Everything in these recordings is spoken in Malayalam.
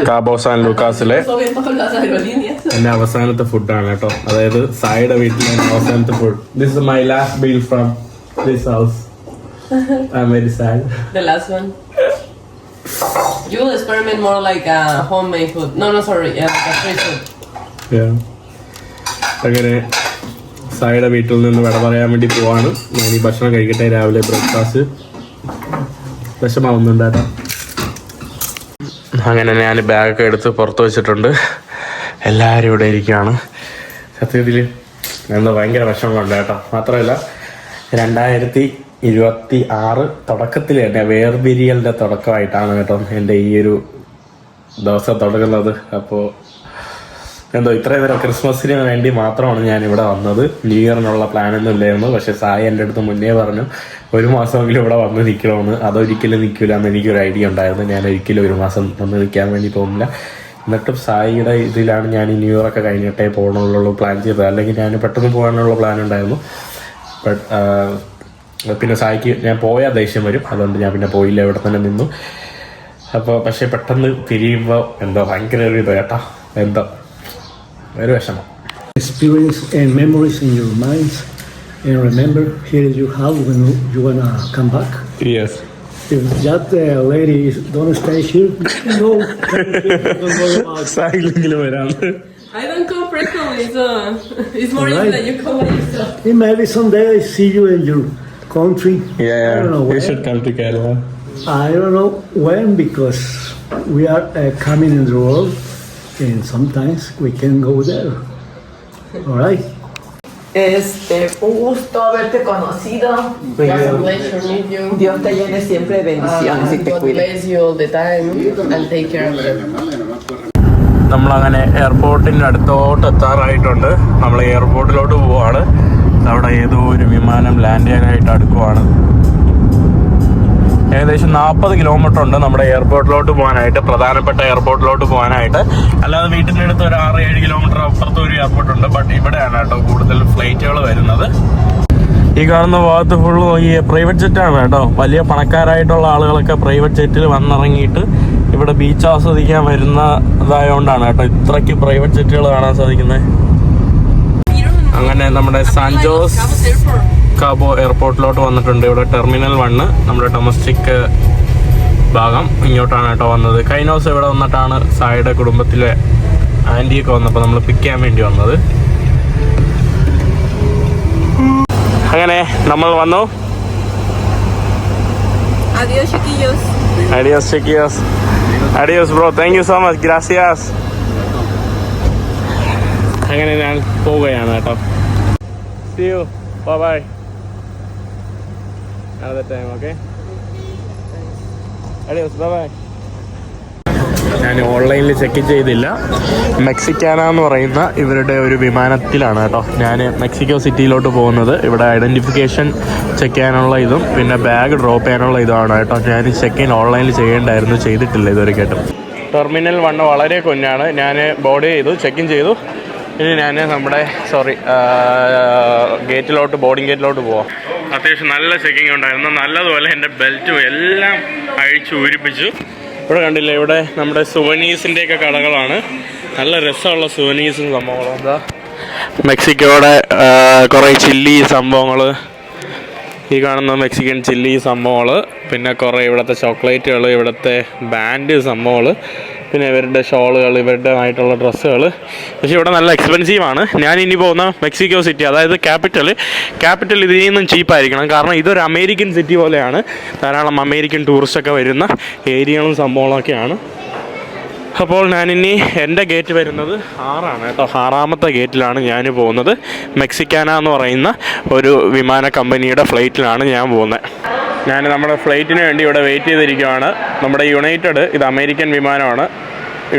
കാബോ സാൻ ലൂക്കാസിലെ എന്റെ അവസാനത്തെ ഫുഡാണ് കേട്ടോ. അതായത് സായിയുടെ വീട്ടിലെ അവസാനത്തെ food. This is my last meal from this house. I am very sad. The last one. You will experiment more like a homemade food. No, sorry, like a street food. Yeah. അങ്ങനെ സായിയുടെ വീട്ടിൽ നിന്ന് വിട പറയാൻ വേണ്ടി പോവാണ്. ഞാൻ ഈ ഭക്ഷണം കഴിക്കട്ടെ. രാവിലെ ബ്രേക്ക്ഫാസ്റ്റ് വിഷമാവുന്നുണ്ടാട്ടോ. അങ്ങനെ ഞാൻ ബാഗൊക്കെ എടുത്ത് പുറത്ത് വെച്ചിട്ടുണ്ട്. എല്ലാവരും ഇവിടെ ഇരിക്കുകയാണ്. സത്യത്തിൽ എന്താ ഭയങ്കര വിഷമമുണ്ട് കേട്ടോ. മാത്രമല്ല 2026 തുടക്കത്തിൽ തന്നെ വേർപിരിയലിൻ്റെ തുടക്കമായിട്ടാണ് കേട്ടോ എൻ്റെ ഈ ഒരു ദിവസം തുടങ്ങുന്നത്. അപ്പോൾ എന്തോ ഇത്രയും നേരം ക്രിസ്മസിന് വേണ്ടി മാത്രമാണ് ഞാനിവിടെ വന്നത്. ന്യൂ ഇയറിനുള്ള പ്ലാനൊന്നും ഇല്ലായിരുന്നു. പക്ഷേ സായി എൻ്റെ അടുത്ത് മുന്നേ പറഞ്ഞു 1 മാസമെങ്കിലും ഇവിടെ വന്ന് നിൽക്കണമെന്ന്. അതൊരിക്കലും നിൽക്കില്ല എന്ന് എനിക്കൊരു ഐഡിയ ഉണ്ടായിരുന്നു. ഞാൻ ഒരിക്കലും 1 മാസം വന്ന് നിൽക്കാൻ വേണ്ടി തോന്നില്ല. എന്നിട്ടും സായിയുടെ ഇതിലാണ് ഞാൻ ഈ ന്യൂ ഇയറൊക്കെ കഴിഞ്ഞിട്ടേ പോകണമെന്നുള്ള പ്ലാൻ ചെയ്തത്. അല്ലെങ്കിൽ ഞാൻ പെട്ടെന്ന് പോകാനുള്ള പ്ലാൻ ഉണ്ടായിരുന്നു. പിന്നെ സായിക്ക് ഞാൻ പോയാൽ ദേഷ്യം വരും. അതുകൊണ്ട് ഞാൻ പിന്നെ പോയില്ല, ഇവിടെ തന്നെ നിന്നു. അപ്പോൾ പക്ഷേ പെട്ടെന്ന് തിരിയുമ്പോൾ എന്തോ ഭയങ്കര ഒരു ഇത് കേട്ടോ, എന്തോ ഒരു വിഷമം. Experience and memories in your minds, and remember here you have when you wanna come back. Yes. If that lady don't stay here, no. Don't worry about it. സായിലെങ്കിലും വരാം. I don't come frequently, so it's more easy that you come by yourself. And maybe someday I see you in your country. Yeah, I don't know you when. should come to Kerala. I don't know when, because we are coming in the world, and sometimes we can go there. All right. Un gusto haberte conocido. It was a pleasure meet you. Dios te llene siempre de bendiciones y te God cuide. bless you all the time and take care of them. നമ്മളങ്ങനെ എയർപോർട്ടിൻ്റെ അടുത്തോട്ട് എത്താറായിട്ടുണ്ട്. നമ്മൾ എയർപോർട്ടിലോട്ട് പോവാണ്. അവിടെ ഏതോ ഒരു വിമാനം ലാൻഡ് ചെയ്യാനായിട്ട് അടുക്കുവാണ്. ഏകദേശം 40 കിലോമീറ്റർ ഉണ്ട് നമ്മുടെ എയർപോർട്ടിലോട്ട് പോകാനായിട്ട്, പ്രധാനപ്പെട്ട എയർപോർട്ടിലോട്ട് പോകാനായിട്ട്. അല്ലാതെ വീട്ടിൻ്റെ അടുത്ത് ഒരു 6-7 കിലോമീറ്റർ അപ്പുറത്ത് ഒരു എയർപോർട്ട് ഉണ്ട്. ബട്ട് ഇവിടെയാണ് കേട്ടോ കൂടുതൽ ഫ്ലൈറ്റുകൾ വരുന്നത്. ഈ കാണുന്ന ഭാഗത്ത് ഫുള്ള് ഈ പ്രൈവറ്റ് ജെറ്റാണ് കേട്ടോ. വലിയ പണക്കാരായിട്ടുള്ള ആളുകളൊക്കെ പ്രൈവറ്റ് ജെറ്റിൽ വന്നിറങ്ങിയിട്ട് ഇവിടെ ബീച്ച് ആസ്വദിക്കാൻ വരുന്നതായതുകൊണ്ടാണ് കേട്ടോ ഇത്രയ്ക്ക് പ്രൈവറ്റ് ജെറ്റുകൾ കാണാൻ സാധിക്കുന്നത്. അങ്ങനെ നമ്മുടെ സാൻ ജോസ് കാബോ എയർപോർട്ടിലോട്ട് വന്നിട്ടുണ്ട്. ഇവിടെ ടെർമിനൽ 1 നമ്മുടെ ഡൊമസ്റ്റിക് ഭാഗം ഇങ്ങോട്ടാണ് കേട്ടോ വന്നത്. കഴിഞ്ഞ ദിവസം ഇവിടെ വന്നിട്ടാണ് സായിയുടെ കുടുംബത്തിലെ ആൻറ്റിയൊക്കെ വന്നപ്പോൾ നമ്മൾ പിക്ക് ചെയ്യാൻ വേണ്ടി വന്നത്. അങ്ങനെ നമ്മൾ വന്നു. Adiós, chiquillos. Adiós, chiquillos. Adiós, bro. Thank you so much. Gracias. അങ്ങനെ ഞാൻ പോവുകയാണ് കേട്ടോ. See you. Bye bye. Another time, okay? Adios. Bye bye. ഞാൻ ഓൺലൈനിൽ ചെക്ക് ചെയ്തില്ല. മെക്സിക്കാന എന്ന് പറയുന്ന ഇവരുടെ ഒരു വിമാനത്തിലാണ് കേട്ടോ ഞാൻ മെക്സിക്കോ സിറ്റിയിലോട്ട് പോകുന്നത്. ഇവിടെ ഐഡൻറ്റിഫിക്കേഷൻ ചെക്ക് ചെയ്യാനുള്ള ഇതും പിന്നെ ബാഗ് ഡ്രോപ്പ് ചെയ്യാനുള്ള ഇതുമാണ് കേട്ടോ. ഞാൻ ചെക്ക് ഇൻ ഓൺലൈനിൽ ചെയ്യേണ്ടായിരുന്നു, ചെയ്തിട്ടില്ല ഇതുവരെ കേട്ടോ. ടെർമിനൽ 1 വളരെ കുഞ്ഞാണ്. ഞാൻ ബോർഡ് ചെയ്തു, ചെക്ക് ഇൻ ചെയ്തു. ഇനി ഞാൻ നമ്മുടെ ബോർഡിംഗ് ഗേറ്റിലോട്ട് പോവാം. അത്യാവശ്യം നല്ല ചെക്കിങ് ഉണ്ടായിരുന്നു. നല്ലതുപോലെ എൻ്റെ ബെൽറ്റും എല്ലാം അഴിച്ച് ഊരിപ്പിച്ചു. ഇവിടെ കണ്ടില്ല, ഇവിടെ നമ്മുടെ സുവനീസിൻ്റെയൊക്കെ കടകളാണ്. നല്ല രസമുള്ള സുവനീസും സംഭവങ്ങളും. എന്താ മെക്സിക്കോയുടെ കുറേ ചില്ലി സംഭവങ്ങൾ, ഈ കാണുന്ന മെക്സിക്കൻ ചില്ലി സംഭവങ്ങൾ, പിന്നെ കുറേ ഇവിടുത്തെ ചോക്ലേറ്റുകൾ, ഇവിടുത്തെ ബാൻഡ് സംഭവങ്ങൾ, പിന്നെ ഇവരുടെ ഷോളുകൾ, ഇവരുടേതായിട്ടുള്ള ഡ്രസ്സുകൾ. പക്ഷേ ഇവിടെ നല്ല എക്സ്പെൻസീവാണ്. ഞാൻ ഇനി പോകുന്ന മെക്സിക്കോ സിറ്റി, അതായത് ക്യാപിറ്റൽ ഇതിൽ നിന്നും ചീപ്പായിരിക്കണം. കാരണം ഇതൊരു അമേരിക്കൻ സിറ്റി പോലെയാണ്. ധാരാളം അമേരിക്കൻ ടൂറിസ്റ്റൊക്കെ വരുന്ന ഏരിയകളും സംഭവങ്ങളൊക്കെയാണ്. അപ്പോൾ ഞാനിനി എൻ്റെ ഗേറ്റ് വരുന്നത് 6 കേട്ടോ. 6ാമത്തെ ഗേറ്റിലാണ് ഞാൻ പോകുന്നത്. മെക്സിക്കാന എന്ന് പറയുന്ന ഒരു വിമാന കമ്പനിയുടെ ഫ്ലൈറ്റിലാണ് ഞാൻ പോകുന്നത്. ഞാൻ നമ്മുടെ ഫ്ലൈറ്റിന് വേണ്ടി ഇവിടെ വെയിറ്റ് ചെയ്തിരിക്കുകയാണ്. നമ്മുടെ യുണൈറ്റഡ്, ഇത് അമേരിക്കൻ വിമാനമാണ്.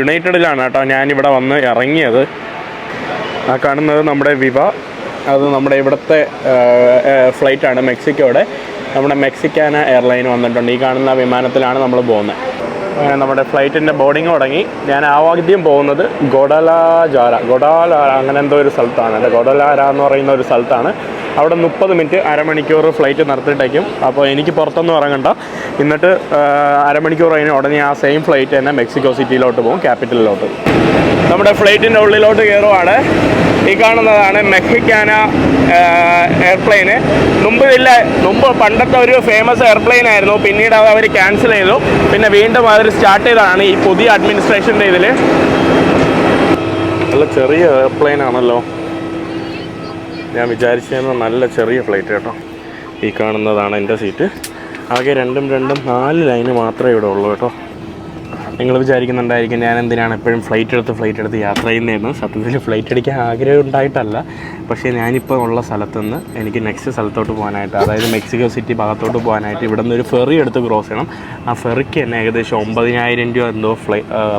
യുണൈറ്റഡിലാണ് കേട്ടോ ഞാനിവിടെ വന്ന് ഇറങ്ങിയത്. ആ കാണുന്നത് നമ്മുടെ വിവ, അത് നമ്മുടെ ഇവിടുത്തെ ഫ്ലൈറ്റാണ് മെക്സിക്കോയുടെ. നമ്മുടെ മെക്സിക്കാന എയർലൈൻ വന്നിട്ടുണ്ട്. ഈ കാണുന്ന വിമാനത്തിലാണ് നമ്മൾ പോകുന്നത്. നമ്മുടെ ഫ്ലൈറ്റിൻ്റെ ബോർഡിങ് തുടങ്ങി. ഞാൻ ആദ്യം പോകുന്നത് ഗൊഡലാര അങ്ങനെ എന്തോ ഒരു സ്ഥലത്താണ്. ഗൊഡലാര എന്ന് പറയുന്ന ഒരു സ്ഥലത്താണ്. അവിടെ 30 മിനിറ്റ് അരമണിക്കൂർ ഫ്ലൈറ്റ് നിർത്തിയിട്ടേക്കും. അപ്പോൾ എനിക്ക് പുറത്തൊന്നും ഇറങ്ങണ്ട. എന്നിട്ട് അരമണിക്കൂർ കഴിഞ്ഞ് ഉടനെ ആ സെയിം ഫ്ലൈറ്റ് തന്നെ മെക്സിക്കോ സിറ്റിയിലോട്ട് പോകും, ക്യാപിറ്റലിലോട്ട്. നമ്മുടെ ഫ്ലൈറ്റിൻ്റെ ഉള്ളിലോട്ട് കയറുവാണ്. ഈ കാണുന്നതാണ് മെക്സിക്കാന എയർപ്ലെയിന്. മുമ്പ് പണ്ടത്തെ ഒരു ഫേമസ് എയർപ്ലെയിൻ ആയിരുന്നു. പിന്നീട് അവർ ക്യാൻസൽ ചെയ്തു. പിന്നെ വീണ്ടും അവർ സ്റ്റാർട്ട് ചെയ്തതാണ് ഈ പുതിയ അഡ്മിനിസ്ട്രേഷൻ്റെ ഇതിൽ. നല്ല ചെറിയ എയർപ്ലെയിൻ ആണല്ലോ. ഞാൻ വിചാരിച്ചതെന്ന് നല്ല ചെറിയ ഫ്ലൈറ്റ് കേട്ടോ. ഈ കാണുന്നതാണ് എൻ്റെ സീറ്റ്. ആകെ 4 ലൈന് മാത്രമേ ഇവിടെ ഉള്ളൂ കേട്ടോ. നിങ്ങൾ വിചാരിക്കുന്നുണ്ടായിരിക്കും ഞാൻ എന്തിനാണ് എപ്പോഴും ഫ്ലൈറ്റ് എടുത്ത് യാത്ര ചെയ്യുന്നതെന്ന്. സത്യത്തിൽ ഫ്ലൈറ്റ് അടിക്കാൻ ആഗ്രഹം ഉണ്ടായിട്ടല്ല. പക്ഷേ ഞാനിപ്പോൾ ഉള്ള സ്ഥലത്തുനിന്ന് എനിക്ക് നെക്സ്റ്റ് സ്ഥലത്തോട്ട് പോകാനായിട്ട്, അതായത് മെക്സിക്കോ സിറ്റി ഭാഗത്തോട്ട് പോകാനായിട്ട് ഇവിടെ നിന്ന് ഒരു ഫെറി എടുത്ത് ക്രോസ് ചെയ്യണം. ആ ഫെറിക്ക് തന്നെ ഏകദേശം 9,000 രൂപ എന്തോ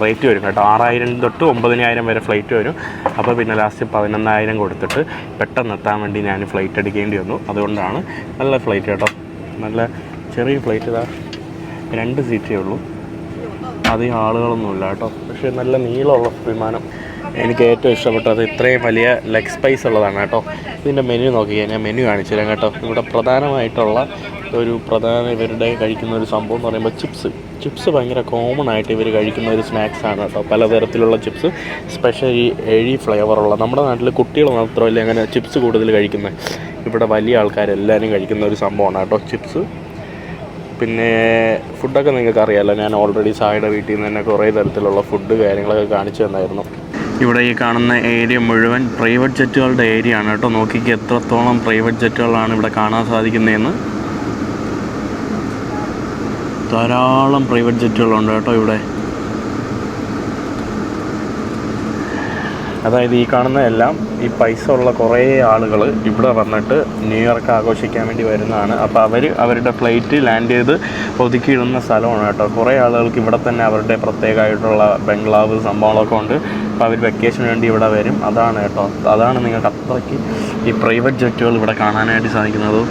റേറ്റ് വരും കേട്ടോ. 6,000 തൊട്ട് 9,000 വരെ ഫ്ലൈറ്റ് വരും. അപ്പോൾ പിന്നെ ലാസ്റ്റ് 11,000 കൊടുത്തിട്ട് പെട്ടെന്ന് എത്താൻ വേണ്ടി ഞാൻ ഫ്ലൈറ്റ് എടുക്കേണ്ടി വന്നു. അതുകൊണ്ടാണ്. നല്ല ഫ്ലൈറ്റ് കേട്ടോ, നല്ല ചെറിയ ഫ്ലൈറ്റ്. ഇതാ 2 സീറ്റേ ഉള്ളൂ, അധികം ആളുകളൊന്നുമില്ല കേട്ടോ. പക്ഷേ നല്ല നീളമുള്ള വിമാനം. എനിക്ക് ഏറ്റവും ഇഷ്ടപ്പെട്ടത് ഇത്രയും വലിയ ലെഗ് സ്പേസ് ഉള്ളതാണ് കേട്ടോ. ഇതിൻ്റെ മെനു നോക്കിയാൽ ഞാൻ മെനു കാണിച്ചു തരാം കേട്ടോ. ഇവിടെ പ്രധാനമായിട്ടുള്ള ഇവരുടെ കഴിക്കുന്ന ഒരു സംഭവം എന്ന് പറയുമ്പോൾ ചിപ്സ് ഭയങ്കര കോമൺ ആയിട്ട് ഇവർ കഴിക്കുന്ന ഒരു സ്നാക്സാണ് കേട്ടോ. പലതരത്തിലുള്ള ചിപ്സ്, സ്പെഷ്യലി എഴി ഫ്ലേവറുള്ള. നമ്മുടെ നാട്ടിൽ കുട്ടികൾ മാത്രമല്ല അങ്ങനെ ചിപ്സ് കൂടുതൽ കഴിക്കുന്നത്. ഇവിടെ വലിയ ആൾക്കാരെല്ലാവരും കഴിക്കുന്ന ഒരു സംഭവമാണ് കേട്ടോ ചിപ്സ്. പിന്നെ ഫുഡൊക്കെ നിങ്ങൾക്ക് അറിയാമല്ലോ, ഞാൻ ഓൾറെഡി സായിയുടെ വീട്ടിൽ നിന്ന് തന്നെ കുറേ തരത്തിലുള്ള ഫുഡ് കാര്യങ്ങളൊക്കെ കാണിച്ചു തന്നായിരുന്നു. ഇവിടെ ഈ കാണുന്ന ഏരിയ മുഴുവൻ പ്രൈവറ്റ് ജെറ്റുകളുടെ ഏരിയ ആണ് കേട്ടോ. നോക്കിക്ക് എത്രത്തോളം പ്രൈവറ്റ് ജെറ്റുകളാണ് ഇവിടെ കാണാൻ സാധിക്കുന്നതെന്ന്. ധാരാളം പ്രൈവറ്റ് ജെറ്റുകളുണ്ട് കേട്ടോ ഇവിടെ. അതായത് ഈ കാണുന്ന എല്ലാം ഈ പൈസ ഉള്ള കുറേ ആളുകൾ ഇവിടെ വന്നിട്ട് ന്യൂ ഇയർക്ക് ആഘോഷിക്കാൻ വേണ്ടി വരുന്നതാണ്. അപ്പോൾ അവരുടെ ഫ്ലൈറ്റ് ലാൻഡ് ചെയ്ത് ഒതുക്കിയിടുന്ന സ്ഥലമാണ് കേട്ടോ. കുറേ ആളുകൾക്ക് ഇവിടെ തന്നെ അവരുടെ പ്രത്യേകമായിട്ടുള്ള ബംഗ്ലാവ് സംഭവങ്ങളൊക്കെ ഉണ്ട്. അപ്പോൾ അവർ വെക്കേഷന് വേണ്ടി ഇവിടെ വരും. അതാണ് കേട്ടോ, അതാണ് നിങ്ങൾക്ക് അത്രയ്ക്ക് ഈ പ്രൈവറ്റ് ജെറ്റുകൾ ഇവിടെ കാണാനായിട്ട് സാധിക്കുന്നത്.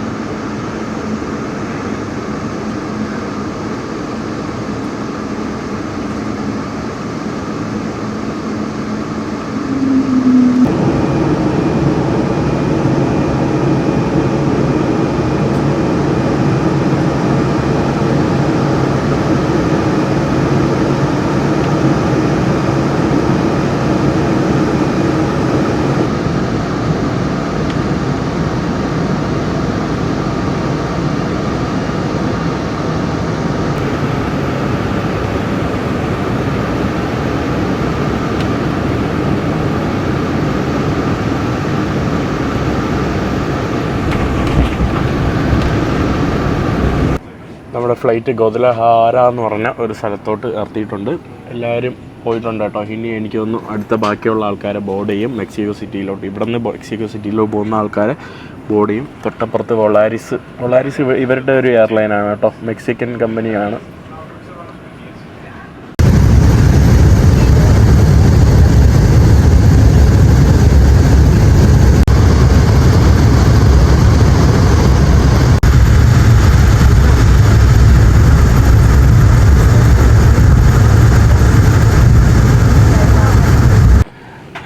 നമ്മുടെ ഫ്ലൈറ്റ് ഗോദലഹാര എന്ന് പറഞ്ഞ ഒരു സ്ഥലത്തോട്ട് ഇറത്തിയിട്ടുണ്ട്. എല്ലാവരും പോയിട്ടുണ്ട് കേട്ടോ. ഇനി എനിക്ക് തോന്നുന്നു അടുത്ത ബാക്കിയുള്ള ആൾക്കാരെ ബോർഡ് ചെയ്യും മെക്സിക്കോ സിറ്റിയിലോട്ട്. ഇവിടെ നിന്ന് മെക്സിക്കോ സിറ്റിയിലോട്ട് പോകുന്ന ആൾക്കാരെ ബോർഡ് ചെയ്യും. തൊട്ടപ്പുറത്ത് വൊളാരിസ് ഇവരുടെ ഒരു എയർലൈനാണ് കേട്ടോ, മെക്സിക്കൻ കമ്പനിയാണ്.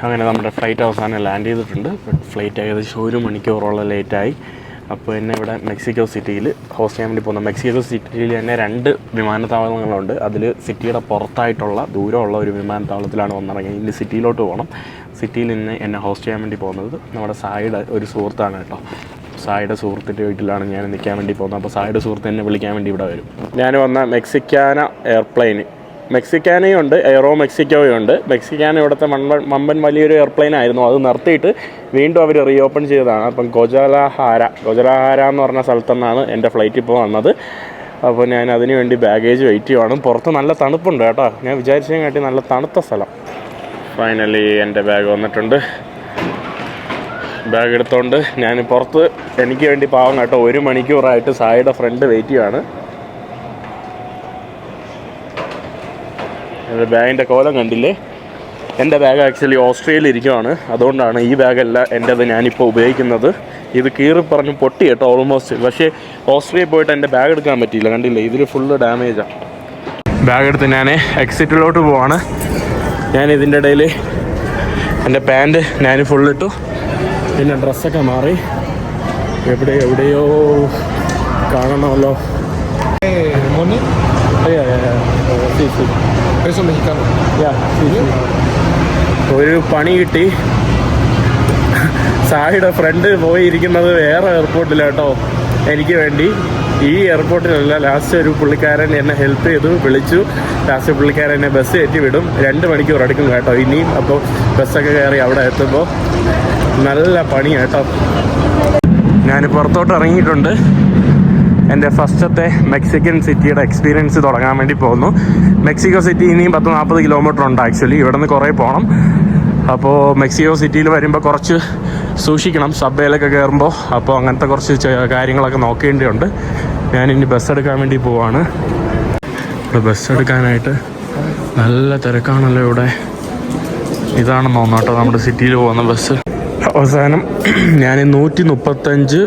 അങ്ങനെ നമ്മുടെ ഫ്ലൈറ്റ് അവസാനം ലാൻഡ് ചെയ്തിട്ടുണ്ട്. ഫ്ലൈറ്റ് ഏകദേശം 1 മണിക്കൂറോളം ലേറ്റായി. അപ്പോൾ എന്നെ ഇവിടെ മെക്സിക്കോ സിറ്റിയിൽ ഹോസ്റ്റ് ചെയ്യാൻ വേണ്ടി പോകുന്നു. മെക്സിക്കോ സിറ്റിയിൽ തന്നെ 2 വിമാനത്താവളങ്ങളുണ്ട്. അതിൽ സിറ്റിയുടെ പുറത്തായിട്ടുള്ള ദൂരമുള്ള ഒരു വിമാനത്താവളത്തിലാണ് വന്നിറങ്ങിയത്. ഇനി സിറ്റിയിലോട്ട് പോകണം. സിറ്റിയിൽ നിന്ന് എന്നെ ഹോസ്റ്റ് ചെയ്യാൻ വേണ്ടി പോകുന്നത് നമ്മുടെ സായിയുടെ ഒരു സുഹൃത്താണ് കേട്ടോ. സായിയുടെ സുഹൃത്തിൻ്റെ വീട്ടിലാണ് ഞാൻ നിൽക്കാൻ വേണ്ടി പോകുന്നത്. അപ്പോൾ സായിയുടെ സുഹൃത്ത് എന്നെ വിളിക്കാൻ വേണ്ടി ഇവിടെ വരും. ഞാൻ വന്ന മെക്സിക്കാന എയർപ്ലെയിൻ, മെക്സിക്കാനയും ഉണ്ട്, എയറോ മെക്സിക്കോയും ഉണ്ട്. മെക്സിക്കാന ഇവിടുത്തെ വമ്പൻ വലിയൊരു എയർപ്ലെയിൻ ആയിരുന്നു. അത് നിർത്തിയിട്ട് വീണ്ടും അവർ റീഓപ്പൺ ചെയ്തതാണ്. അപ്പം ഗോജലഹാര എന്ന് പറഞ്ഞ സ്ഥലത്തുനിന്നാണ് എൻ്റെ ഫ്ലൈറ്റ് ഇപ്പോൾ വന്നത്. അപ്പോൾ ഞാൻ അതിന് വേണ്ടി ബാഗേജ് വെയിറ്റ് ചെയ്യുവാണ്. പുറത്ത് നല്ല തണുപ്പുണ്ട് കേട്ടോ. ഞാൻ വിചാരിച്ചതിനെ കാട്ടി നല്ല തണുത്ത സ്ഥലം. ഫൈനലി എൻ്റെ ബാഗ് വന്നിട്ടുണ്ട്. ബാഗ് എടുത്തോണ്ട് ഞാൻ പുറത്ത് എനിക്ക് വേണ്ടി പാവം കേട്ടോ 1 മണിക്കൂറായിട്ട് സായിയുടെ ഫ്രണ്ട് വെയിറ്റ് ചെയ്യുകയാണ്. ബാഗിൻ്റെ കോലം കണ്ടില്ലേ? എൻ്റെ ബാഗ് ആക്ച്വലി ഓസ്ട്രേലിയയിൽ ഇരിക്കുവാണ്. അതുകൊണ്ടാണ് ഈ ബാഗല്ല എൻ്റെത് ഞാനിപ്പോൾ ഉപയോഗിക്കുന്നത്. ഇത് കീറി പറഞ്ഞ് പൊട്ടി കേട്ടോ ഓൾമോസ്റ്റ്. പക്ഷേ ഓസ്ട്രേലിയയിൽ പോയിട്ട് എൻ്റെ ബാഗ് എടുക്കാൻ പറ്റിയില്ല. കണ്ടില്ലേ, ഇതിൽ ഫുള്ള് ഡാമേജാണ്. ബാഗ് എടുത്ത് ഞാൻ എക്സിറ്റിലോട്ട് പോവാണ്. ഞാൻ ഇതിൻ്റെ ഇടയിൽ എൻ്റെ പാൻറ്റ് ഞാൻ ഫുള്ളിട്ടു. പിന്നെ ഡ്രസ്സൊക്കെ മാറി. എവിടെയോ കാണണമല്ലോ. ¿Money? Sí. Peso mexicano. ഒരു പണി കിട്ടി. സായിയുടെ ഫ്രണ്ട് പോയിരിക്കുന്നത് വേറെ എയർപോർട്ടിലാട്ടോ എനിക്ക് വേണ്ടി. ഈ എയർപോർട്ടിലല്ല. ലാസ്റ്റ് ഒരു പുള്ളിക്കാരൻ എന്നെ ഹെൽപ്പ് ചെയ്തു, വിളിച്ചു. ലാസ്റ്റ് പുള്ളിക്കാരൻ എന്നെ ബസ് കയറ്റി വിടും. 2 മണിക്കൂർ എടുക്കും കേട്ടോ ഇനിയും. അപ്പോൾ ബസ്സൊക്കെ കയറി അവിടെ എത്തുമ്പോൾ നല്ല പണി കേട്ടോ. ഞാൻ പുറത്തോട്ട് ഇറങ്ങിയിട്ടുണ്ട്. എൻ്റെ ഫസ്റ്റത്തെ മെക്സിക്കൻ സിറ്റിയുടെ എക്സ്പീരിയൻസ് തുടങ്ങാൻ വേണ്ടി പോകുന്നു. മെക്സിക്കോ സിറ്റി ഇനിയും 10-40 കിലോമീറ്റർ ഉണ്ട് ആക്ച്വലി. ഇവിടെ നിന്ന് കുറേ പോകണം. അപ്പോൾ മെക്സിക്കോ സിറ്റിയിൽ വരുമ്പോൾ കുറച്ച് സൂക്ഷിക്കണം സബ്വേയിലൊക്കെ കയറുമ്പോൾ. അപ്പോൾ അങ്ങനത്തെ കുറച്ച് കാര്യങ്ങളൊക്കെ നോക്കേണ്ടിയുണ്ട്. ഞാനിനി ബസ് എടുക്കാൻ വേണ്ടി പോവാണ്. ഇവിടെ ബസ് എടുക്കാനായിട്ട് നല്ല തിരക്കാണല്ലോ ഇവിടെ. ഇതാണെന്ന് തോന്നുന്നു കേട്ടോ നമ്മുടെ സിറ്റിയിൽ പോകുന്ന ബസ്. അവസാനം ഞാൻ $135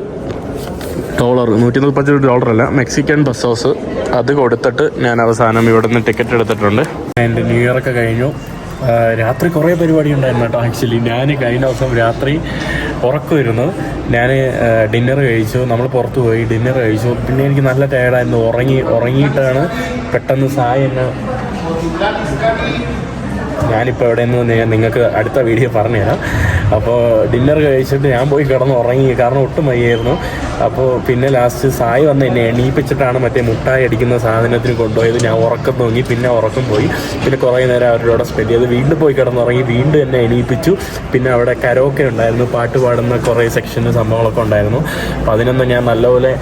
$135 മെക്സിക്കൻ ബസ് ഹൗസ് അത് കൊടുത്തിട്ട് ഞാൻ അവസാനം ഇവിടെ നിന്ന് ടിക്കറ്റ് എടുത്തിട്ടുണ്ട്. എൻ്റെ ന്യൂ ഇയർ ഒക്കെ കഴിഞ്ഞു. രാത്രി കുറേ പരിപാടി ഉണ്ടായിരുന്നു കേട്ടോ ആക്ച്വലി. ഞാൻ കഴിഞ്ഞ ദിവസം രാത്രി ഉറക്കമായിരുന്നു. ഞാൻ ഡിന്നർ കഴിച്ചു. നമ്മൾ പുറത്ത് പോയി ഡിന്നർ കഴിച്ചു. പിന്നെ എനിക്ക് നല്ല ടയർഡായിരുന്നു. ഉറങ്ങിയിട്ടാണ് പെട്ടെന്ന് സായി എന്നെ ഞാനിപ്പോൾ എവിടെ നിന്ന് നിങ്ങൾക്ക് അടുത്ത വീഡിയോ പറഞ്ഞുതരാം. അപ്പോൾ ഡിന്നർ കഴിച്ചിട്ട് ഞാൻ പോയി കിടന്ന് ഉറങ്ങി. കാരണം ഒട്ടും വയ്യായിരുന്നു. അപ്പോൾ പിന്നെ ലാസ്റ്റ് സായി വന്ന് എന്നെ എണീപ്പിച്ചിട്ടാണ് മറ്റേ മുട്ടായി അടിക്കുന്ന സാധനത്തിന് കൊണ്ടുപോയത്. ഞാൻ ഉറക്കം തൂങ്ങി. പിന്നെ ഉറക്കം പോയി. പിന്നെ കുറേ നേരം അവരുടെ കൂടെ സ്പെൻഡ് ചെയ്ത് വീണ്ടും പോയി കിടന്നുറങ്ങി. വീണ്ടും എന്നെ എണീപ്പിച്ചു. പിന്നെ അവിടെ കരോക്കെ ഉണ്ടായിരുന്നു. പാട്ട് പാടുന്ന കുറേ സെക്ഷന് സംഭവങ്ങളൊക്കെ ഉണ്ടായിരുന്നു. അപ്പോൾ അതിനൊന്നും ഞാൻ നല്ലപോലെ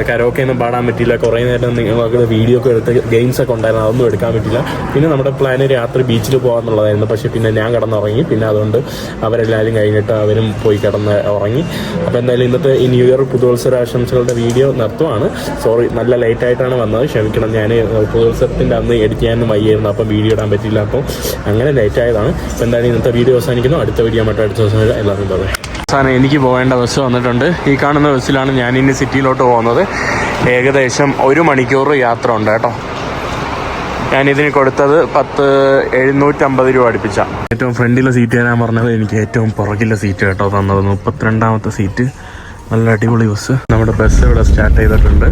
കരോക്കെയൊന്നും പാടാൻ പറ്റിയില്ല. കുറേ നേരം നിങ്ങൾക്ക് വീഡിയോ ഒക്കെ എടുത്ത് ഗെയിംസൊക്കെ ഉണ്ടായിരുന്നു. അതൊന്നും എടുക്കാൻ പറ്റില്ല. പിന്നെ നമ്മുടെ പ്ലാന് രാത്രി ബീച്ചിൽ പോകാമെന്നുള്ളതായിരുന്നു. പക്ഷേ പിന്നെ ഞാൻ കിടന്നുറങ്ങി. പിന്നെ അതുകൊണ്ട് അവരെല്ലാവരും കഴിഞ്ഞിട്ട് അവരും പോയി കിടന്ന് ഉറങ്ങി. അപ്പോൾ എന്തായാലും ഇന്നത്തെ ഈ ന്യൂ ഇയർ പുതുവത്സരാശംസകളുടെ വീഡിയോ നിർത്തുവാണ്. സോറി, നല്ല ലേറ്റായിട്ടാണ് വന്നത്, ക്ഷമിക്കണം. ഞാൻ പുതുവത്സരത്തിൻ്റെ അന്ന് എഡിറ്റ് ചെയ്യാനൊന്നും വയ്യായിരുന്നു. അപ്പോൾ വീഡിയോ ഇടാൻ പറ്റില്ല. അപ്പോൾ അങ്ങനെ ലേറ്റ് ആയതാണ്. അപ്പോൾ എന്തായാലും ഇന്നത്തെ വീഡിയോ അവസാനിക്കുന്നു. അടുത്ത വീഡിയോ മറ്റോ അടുത്ത ദിവസം എല്ലാവരും പറയും. അവസാനം എനിക്ക് പോകേണ്ട ബസ് വന്നിട്ടുണ്ട്. ഈ കാണുന്ന ബസ്സിലാണ് ഞാൻ ഇനി സിറ്റിയിലോട്ട് പോകുന്നത്. ഏകദേശം 1 മണിക്കൂർ യാത്ര ഉണ്ട് കേട്ടോ. ഞാനിതിന് കൊടുത്തത് 750 രൂപ അടുപ്പിച്ച. ഏറ്റവും ഫ്രണ്ടിലെ സീറ്റ് തരാൻ പറഞ്ഞത് എനിക്ക് ഏറ്റവും പുറകിലെ സീറ്റ് കേട്ടോ തന്നത്. 32ാമത്തെ സീറ്റ്. നല്ല അടിപൊളി ബസ്. നമ്മുടെ ബസ് ഇവിടെ സ്റ്റാർട്ട് ചെയ്തിട്ടുണ്ട്.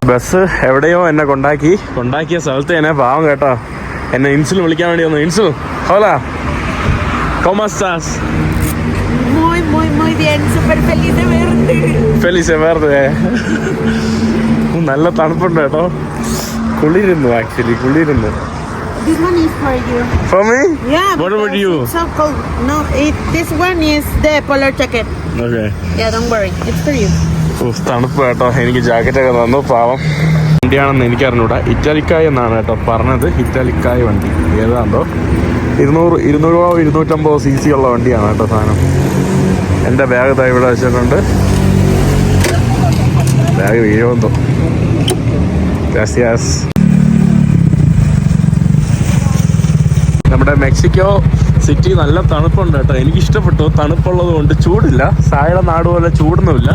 ബസ് എവിടെയോ എന്നെ കൊണ്ടാക്കിയ സ്ഥലത്ത് തന്നെ പാവം കേട്ടോ. എന്നെ ഇൻസുൽ വിളിക്കാൻ വേണ്ടി വന്നു. ഇൻസുൽ, ഹോലാ, ¿cómo estás? Muy bien, súper feliz de verte. Feliz de verte. നല്ല തണുപ്പുണ്ട് കേട്ടോ. കുളിരുന്നു actually. This one is for you. For me? Yeah. What about you? It's so cold. No, this one is the polar jacket. Okay. Yeah, don't worry. It's for you. തണുപ്പ് കേട്ടോ. എനിക്ക് ജാക്കറ്റൊക്കെ തന്നു. പാവം. വണ്ടിയാണെന്ന് എനിക്കറിഞ്ഞൂടാ. ഇറ്റാലിക്കായ് എന്നാണ് കേട്ടോ പറഞ്ഞത്. ഇറ്റാലിക്കായ് വണ്ടി ഏതാണ്ടോ 200 250 cc ഉള്ള വണ്ടിയാണ് കേട്ടോ സാധനം. എൻ്റെ ബാഗ് ഇതാ ഇവിടെ വെച്ചിട്ടുണ്ട്. ബാഗ് വീഴുമെന്തോ. യെസ്. നമ്മുടെ മെക്സിക്കോ സിറ്റി നല്ല തണുപ്പുണ്ട് കേട്ടോ. എനിക്കിഷ്ടപ്പെട്ടു. തണുപ്പുള്ളത് കൊണ്ട് ചൂടില്ല. സായുടെ നാട് പോലെ ചൂടൊന്നുമില്ല.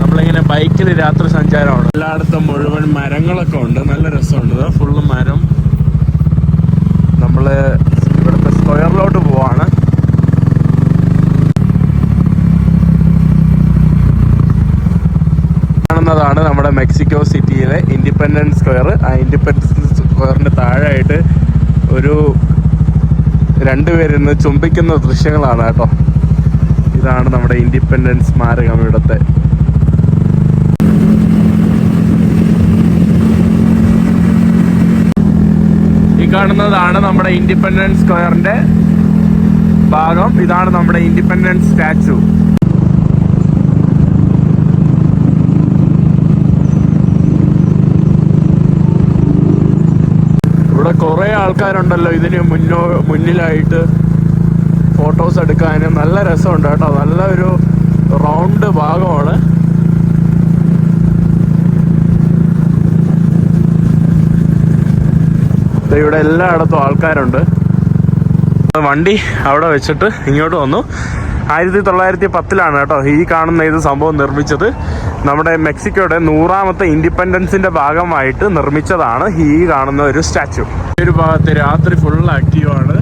നമ്മളിങ്ങനെ ബൈക്കിൽ രാത്രി സഞ്ചാരമാണ്. എല്ലായിടത്തും മുഴുവൻ മരങ്ങളൊക്കെ ഉണ്ട്. നല്ല രസമുണ്ട്. ഫുള്ള് മരം. നമ്മൾ ഇവിടുത്തെ സ്ക്വയറിലോട്ട് പോവാണ്. കാണുന്നതാണ് നമ്മുടെ മെക്സിക്കോ സിറ്റിയിലെ ഇൻഡിപെൻഡൻസ് സ്ക്വയർ. ആ ഇൻഡിപെൻഡൻസ് സ്ക്വയറിൻ്റെ താഴെയായിട്ട് ഒരു 2 പേരിന്ന് ചുംബിക്കുന്ന ദൃശ്യങ്ങളാണ് കേട്ടോ. ഇതാണ് നമ്മുടെ ഇൻഡിപെൻഡൻസ് സ്മാരകം ഇവിടുത്തെ. ഈ കാണുന്നതാണ് നമ്മുടെ ഇൻഡിപെൻഡൻസ് സ്ക്വയറിന്റെ ഭാഗം. ഇതാണ് നമ്മുടെ ഇൻഡിപെൻഡൻസ് സ്റ്റാച്ചു. ഇവിടെ കുറേ ആൾക്കാരുണ്ടല്ലോ ഇതിന് മുന്നിലായിട്ട് ഫോട്ടോസ് എടുക്കാനും. നല്ല രസമുണ്ട് കേട്ടോ. നല്ലൊരു റൗണ്ട് ഭാഗമാണ്. ഇവിടെ എല്ലായിടത്തും ആൾക്കാരുണ്ട്. വണ്ടി അവിടെ വെച്ചിട്ട് ഇങ്ങോട്ട് വന്നു. 1910 കേട്ടോ ഈ കാണുന്ന ഇത് സംഭവം നിർമ്മിച്ചത്. നമ്മുടെ മെക്സിക്കോയുടെ 100ാമത്തെ ഇൻഡിപെൻഡൻസിന്റെ ഭാഗമായിട്ട് നിർമ്മിച്ചതാണ് ഈ കാണുന്ന ഒരു സ്റ്റാച്ചു. ഒരു ഭാഗത്ത് രാത്രി ഫുൾ ആക്റ്റീവാണ്.